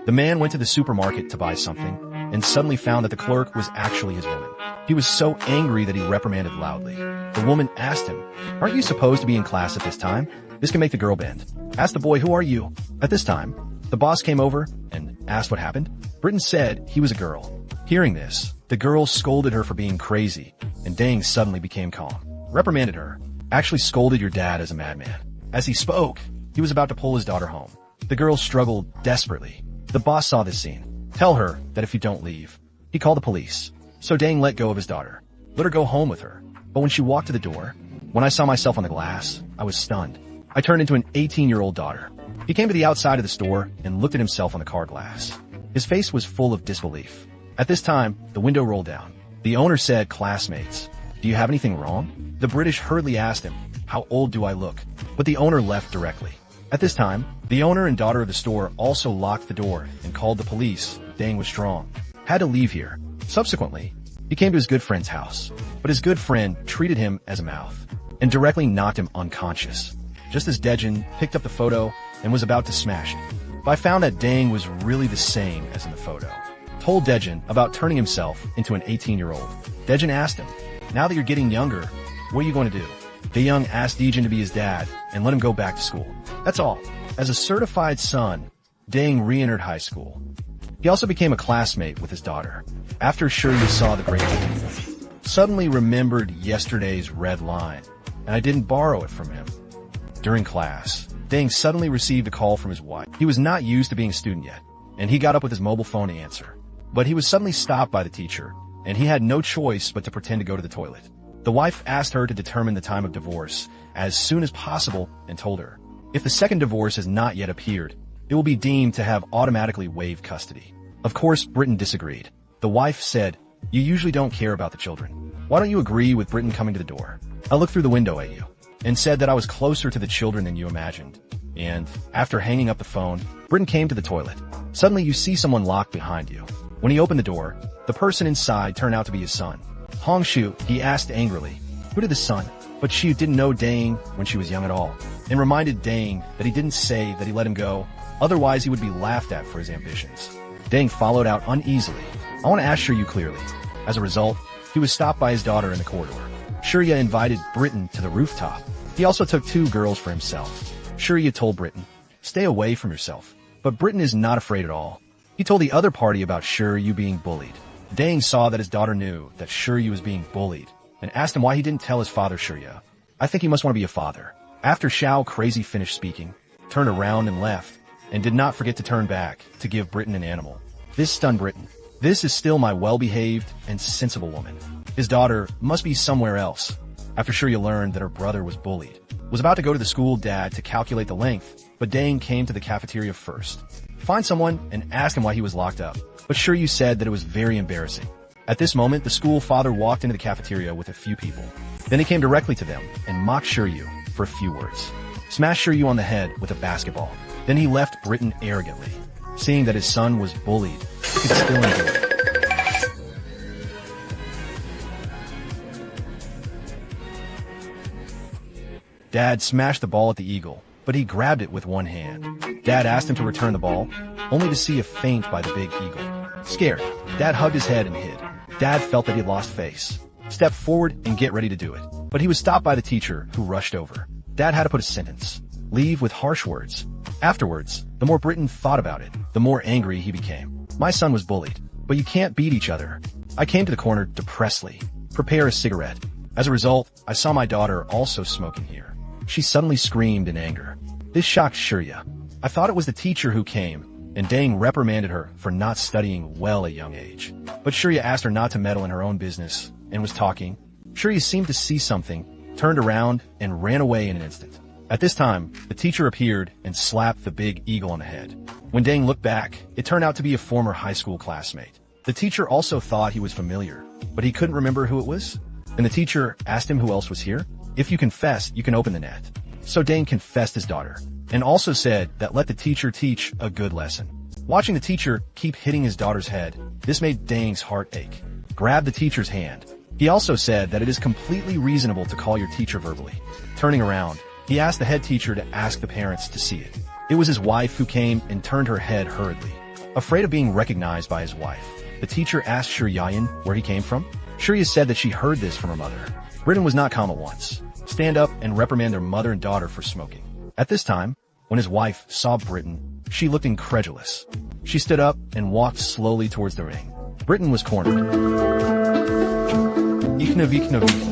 The man went to the supermarket to buy something and suddenly found that the clerk was actually his woman. He was so angry that he reprimanded loudly. The woman asked him, "Aren't you supposed to be in class at this time? This can make the girl bend." Asked the boy, "Who are you?" At this time, the boss came over and asked what happened. Britton said he was a girl. Hearing this, the girl scolded her for being crazy, and Dang suddenly became calm. Reprimanded her, "Actually scolded your dad as a madman." As he spoke, he was about to pull his daughter home. The girl struggled desperately. The boss saw this scene. "Tell her that if you don't leave." He called the police. So Dang let go of his daughter, let her go home with her. But when she walked to the door, when I saw myself on the glass, I was stunned. I turned into an 18-year-old daughter. He came to the outside of the store and looked at himself on the car glass. His face was full of disbelief. At this time, the window rolled down. The owner said, "Classmates, do you have anything wrong?" The British hurriedly asked him, "How old do I look?" But the owner left directly. At this time, the owner and daughter of the store also locked the door and called the police. Dang was strong. Had to leave here. Subsequently, he came to his good friend's house, but his good friend treated him as a mouth and directly knocked him unconscious, just as Dejan picked up the photo and was about to smash it. But I found that Dang was really the same as in the photo. Told Dejan about turning himself into an 18-year-old. Dejan asked him, "Now that you're getting younger, what are you going to do?" Dayoung asked Dejan to be his dad and let him go back to school. That's all. As a certified son, Dang re-entered high school. He also became a classmate with his daughter. After Shiryu saw the great movie, suddenly remembered yesterday's red line, and I didn't borrow it from him. During class, Dang suddenly received a call from his wife. He was not used to being a student yet, and he got up with his mobile phone to answer. But he was suddenly stopped by the teacher, and he had no choice but to pretend to go to the toilet. The wife asked her to determine the time of divorce as soon as possible and told her, if the second divorce has not yet appeared, it will be deemed to have automatically waived custody. Of course, Britton disagreed. The wife said, "You usually don't care about the children. Why don't you agree with Britton coming to the door? I looked through the window at you and said that I was closer to the children than you imagined." And after hanging up the phone, Britton came to the toilet. Suddenly you see someone locked behind you. When he opened the door, the person inside turned out to be his son. Hongshu, he asked angrily, "Who did the son?" But Shiu didn't know Dang when she was young at all, and reminded Dang that he didn't say that he let him go, otherwise he would be laughed at for his ambitions. Dang followed out uneasily. "I want to ask Shiryu clearly." As a result, he was stopped by his daughter in the corridor. Shiryu invited Britton to the rooftop. He also took 2 girls for himself. Shiryu told Britton, "Stay away from yourself." But Britton is not afraid at all. He told the other party about Shiryu being bullied. Dang saw that his daughter knew that Shiryu was being bullied and asked him why he didn't tell his father Shiryu. "I think he must want to be a father." After Xiao Crazy finished speaking, turned around and left, and did not forget to turn back to give Britton an animal. This stunned Britton. This is still my well-behaved and sensible woman. His daughter must be somewhere else. After Shiryu learned that her brother was bullied, was about to go to the school dad to calculate the length, but Dang came to the cafeteria first. Find someone and ask him why he was locked up. But Shiryu said that it was very embarrassing. At this moment, the school father walked into the cafeteria with a few people. Then he came directly to them and mocked Shiryu for a few words. Smashed Shiryu on the head with a basketball. Then he left Britton arrogantly. Seeing that his son was bullied, he could still endure it. Dad smashed the ball at the eagle, but he grabbed it with one hand. Dad asked him to return the ball, only to see a feint by the big eagle. Scared, Dad hugged his head and hid. Dad felt that he lost face. Stepped forward and get ready to do it. But he was stopped by the teacher, who rushed over. Dad had to put a sentence. Leave with harsh words. Afterwards, the more Britton thought about it, the more angry he became. My son was bullied, but you can't beat each other. I came to the corner depressedly. Prepare a cigarette. As a result, I saw my daughter also smoking here. She suddenly screamed in anger. This shocked Shiryu. I thought it was the teacher who came, and Dang reprimanded her for not studying well at a young age. But Shiryu asked her not to meddle in her own business, and was talking. Shiryu seemed to see something, turned around, and ran away in an instant. At this time, the teacher appeared and slapped the big eagle on the head. When Dang looked back, it turned out to be a former high school classmate. The teacher also thought he was familiar, but he couldn't remember who it was. And the teacher asked him who else was here. If you confess, you can open the net. So Dang confessed his daughter, and also said that let the teacher teach a good lesson. Watching the teacher keep hitting his daughter's head, this made Dang's heart ache. Grabbed the teacher's hand. He also said that it is completely reasonable to call your teacher verbally. Turning around, he asked the head teacher to ask the parents to see it. It was his wife who came and turned her head hurriedly. Afraid of being recognized by his wife, the teacher asked Shiryayan where he came from. Shirya said that she heard this from her mother. Britain was not calm at once. Stand up and reprimand their mother and daughter for smoking. At this time, when his wife saw Britain, she looked incredulous. She stood up and walked slowly towards the ring. Britain was cornered. Ikna vikna vikna.